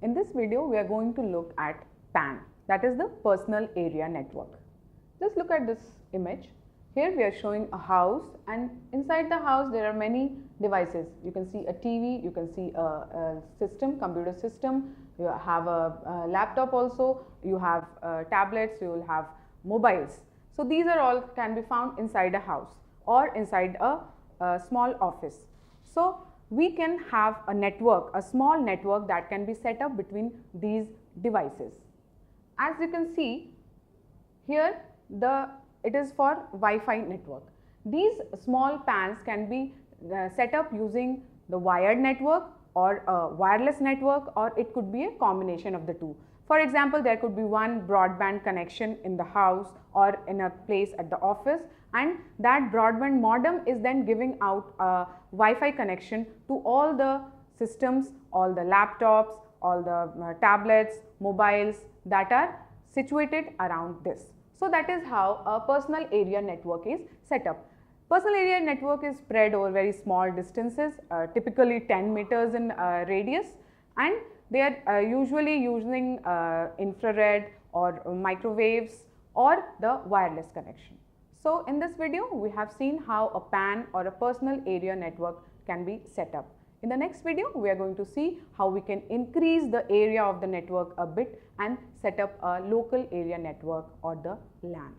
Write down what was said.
In this video, we are going to look at PAN, that is the Personal Area Network. Just look at this image. Here we are showing a house, and inside the house there are many devices. You can see a TV, you can see a system, computer system, you have a laptop also, you have tablets, you will have mobiles. So these are all can be found inside a house or inside a small office. So we can have a network, a small network that can be set up between these devices. As you can see here, it is for Wi-Fi network. These small PANs can be set up using the wired network or a wireless network, or it could be a combination of the two. For example, there could be one broadband connection in the house or in a place at the office, and that broadband modem is then giving out a Wi-Fi connection to all the systems, all the laptops, all the tablets, mobiles that are situated around this. So that is how a personal area network is set up. Personal area network is spread over very small distances, typically 10 meters in radius, and they are usually using infrared or microwaves or the wireless connection. So in this video, we have seen how a PAN or a personal area network can be set up. In the next video, we are going to see how we can increase the area of the network a bit and set up a local area network or the LAN.